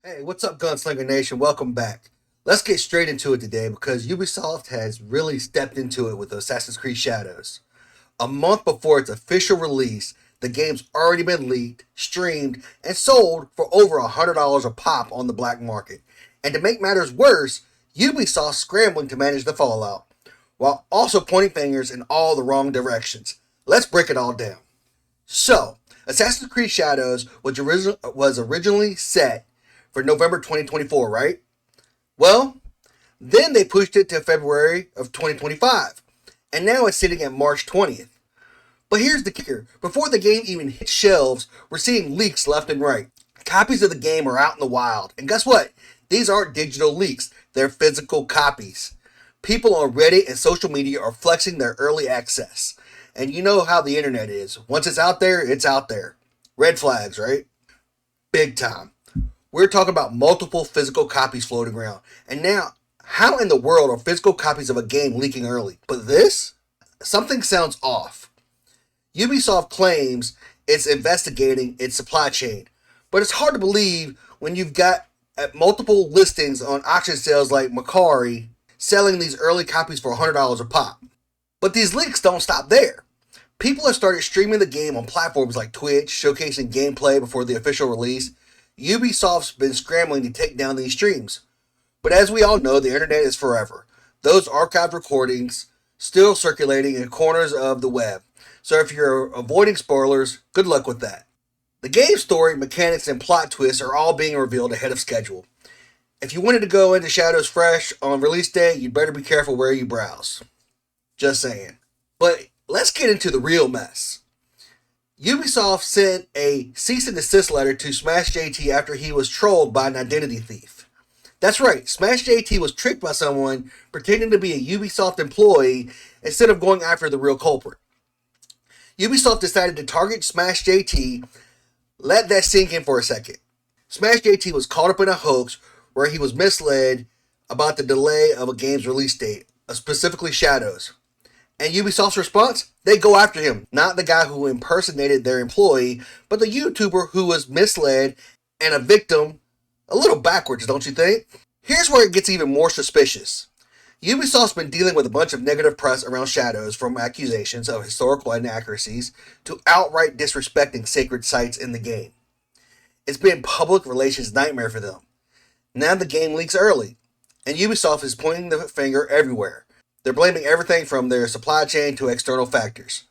Hey, what's up, Gunslinger Nation? Welcome back. Let's get straight into it today because Ubisoft has really stepped into it with Assassin's Creed Shadows. A month before its official release, the game's already been leaked, streamed, and sold for over $100 a pop on the black market. And to make matters worse, Ubisoft's scrambling to manage the fallout, while also pointing fingers in all the wrong directions. Let's break it all down. So, Assassin's Creed Shadows was originally set for November 2024, right? Well, then they pushed it to February of 2025, and now it's sitting at March 20th. But here's the kicker: before the game even hits shelves, we're seeing leaks left and right. Copies of the game are out in the wild, and guess what? These aren't digital leaks, they're physical copies. People on Reddit and social media are flexing their early access. And you know how the internet is. Once it's out there, it's out there. Red flags, right? Big time. We're talking about multiple physical copies floating around. And now, how in the world are physical copies of a game leaking early? But this? Something sounds off. Ubisoft claims it's investigating its supply chain, but it's hard to believe when you've got multiple listings on auction sales like Macari selling these early copies for $100 a pop. But these leaks don't stop there. People have started streaming the game on platforms like Twitch, showcasing gameplay before the official release. Ubisoft's been scrambling to take down these streams. But as we all know, the internet is forever. Those archived recordings still circulating in corners of the web. So if you're avoiding spoilers, good luck with that. The game story, mechanics, and plot twists are all being revealed ahead of schedule. If you wanted to go into Shadows fresh on release day, you'd better be careful where you browse. Just saying. But let's get into the real mess. Ubisoft sent a cease and desist letter to Smash JT after he was trolled by an identity thief. That's right, Smash JT was tricked by someone pretending to be a Ubisoft employee instead of going after the real culprit. Ubisoft decided to target Smash JT. Let that sink in for a second. Smash JT was caught up in a hoax where he was misled about the delay of a game's release date, specifically Shadows. And Ubisoft's response? They go after him. Not the guy who impersonated their employee, but the YouTuber who was misled and a victim. A little backwards, don't you think? Here's where it gets even more suspicious. Ubisoft's been dealing with a bunch of negative press around Shadows, from accusations of historical inaccuracies to outright disrespecting sacred sites in the game. It's been a public relations nightmare for them. Now the game leaks early, and Ubisoft is pointing the finger everywhere. They're blaming everything from their supply chain to external factors.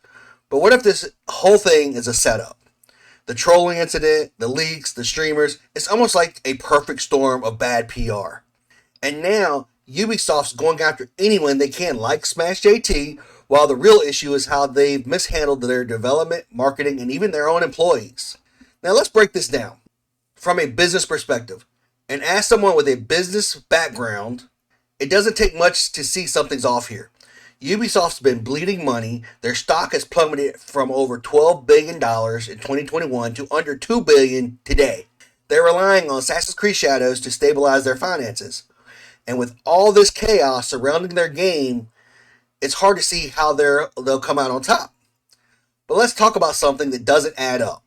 But what if this whole thing is a setup? The trolling incident, the leaks, the streamers, it's almost like a perfect storm of bad PR. And now Ubisoft's going after anyone they can, like Smash JT, while the real issue is how they've mishandled their development, marketing, and even their own employees. Now let's break this down from a business perspective. And as someone with a business background, it doesn't take much to see something's off here. Ubisoft's been bleeding money. Their stock has plummeted from over $12 billion in 2021 to under $2 billion today. They're relying on Assassin's Creed Shadows to stabilize their finances. And with all this chaos surrounding their game, it's hard to see how they'll come out on top. But let's talk about something that doesn't add up.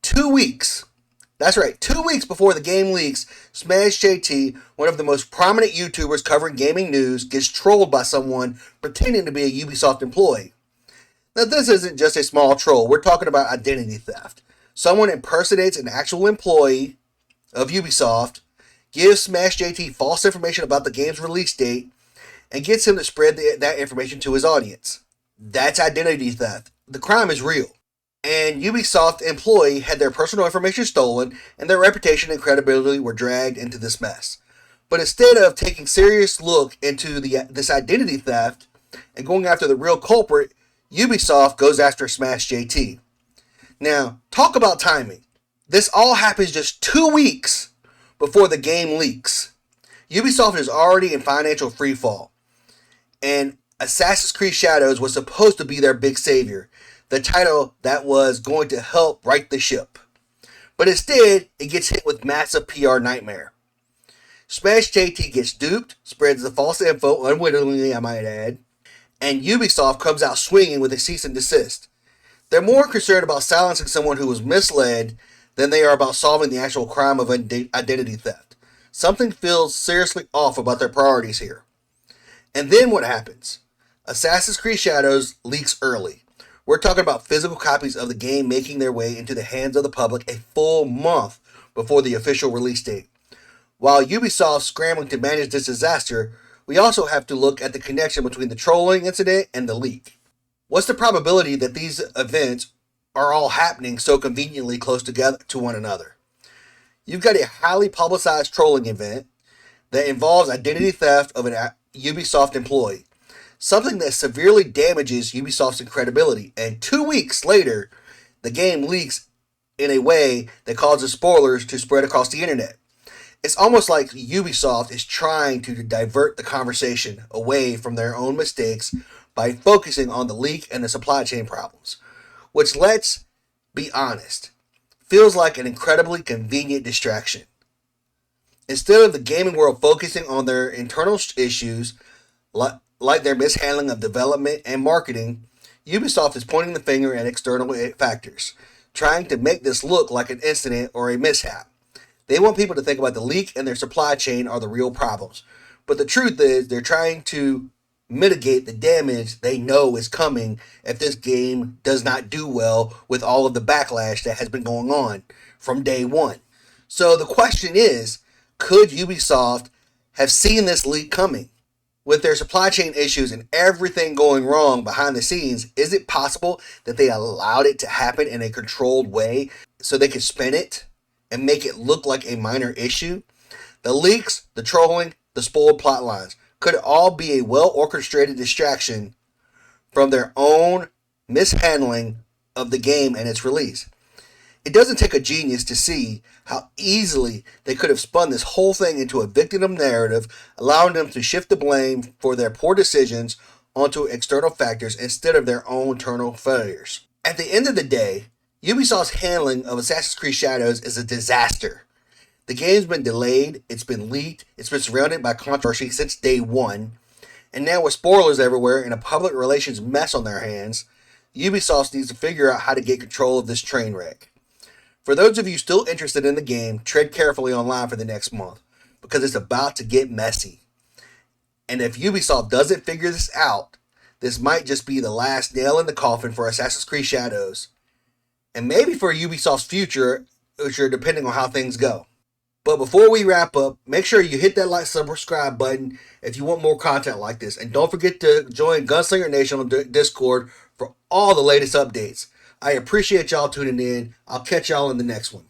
2 weeks. That's right, 2 weeks before the game leaks, Smash JT, one of the most prominent YouTubers covering gaming news, gets trolled by someone pretending to be a Ubisoft employee. Now, this isn't just a small troll. We're talking about identity theft. Someone impersonates an actual employee of Ubisoft, gives Smash JT false information about the game's release date, and gets him to spread that information to his audience. That's identity theft. The crime is real. And Ubisoft employee had their personal information stolen, and their reputation and credibility were dragged into this mess. But instead of taking a serious look into this identity theft and going after the real culprit, Ubisoft goes after Smash JT. Now, talk about timing. This all happens just 2 weeks before the game leaks. Ubisoft is already in financial freefall, and Assassin's Creed Shadows was supposed to be their big savior, the title that was going to help right the ship. But instead, it gets hit with massive PR nightmare. Smash JT gets duped, spreads the false info, unwittingly I might add, and Ubisoft comes out swinging with a cease and desist. They're more concerned about silencing someone who was misled than they are about solving the actual crime of identity theft. Something feels seriously off about their priorities here. And then what happens? Assassin's Creed Shadows leaks early. We're talking about physical copies of the game making their way into the hands of the public a full month before the official release date. While Ubisoft's scrambling to manage this disaster, we also have to look at the connection between the trolling incident and the leak. What's the probability that these events are all happening so conveniently close together to one another? You've got a highly publicized trolling event that involves identity theft of an Ubisoft employee, something that severely damages Ubisoft's credibility, and 2 weeks later, the game leaks in a way that causes spoilers to spread across the internet. It's almost like Ubisoft is trying to divert the conversation away from their own mistakes by focusing on the leak and the supply chain problems, which, let's be honest, feels like an incredibly convenient distraction. Instead of the gaming world focusing on their internal issues, like their mishandling of development and marketing, Ubisoft is pointing the finger at external factors, trying to make this look like an incident or a mishap. They want people to think about the leak and their supply chain are the real problems. But the truth is, they're trying to mitigate the damage they know is coming if this game does not do well with all of the backlash that has been going on from day one. So the question is, could Ubisoft have seen this leak coming? With their supply chain issues and everything going wrong behind the scenes, is it possible that they allowed it to happen in a controlled way so they could spin it and make it look like a minor issue? The leaks, the trolling, the spoiled plot lines could all be a well-orchestrated distraction from their own mishandling of the game and its release. It doesn't take a genius to see how easily they could have spun this whole thing into a victim narrative, allowing them to shift the blame for their poor decisions onto external factors instead of their own internal failures. At the end of the day, Ubisoft's handling of Assassin's Creed Shadows is a disaster. The game's been delayed, it's been leaked, it's been surrounded by controversy since day one, and now with spoilers everywhere and a public relations mess on their hands, Ubisoft needs to figure out how to get control of this train wreck. For those of you still interested in the game, tread carefully online for the next month, because it's about to get messy. And if Ubisoft doesn't figure this out, this might just be the last nail in the coffin for Assassin's Creed Shadows, and maybe for Ubisoft's future, depending on how things go. But before we wrap up, make sure you hit that like, subscribe button if you want more content like this. And don't forget to join Gunslinger Nation on Discord for all the latest updates. I appreciate y'all tuning in. I'll catch y'all in the next one.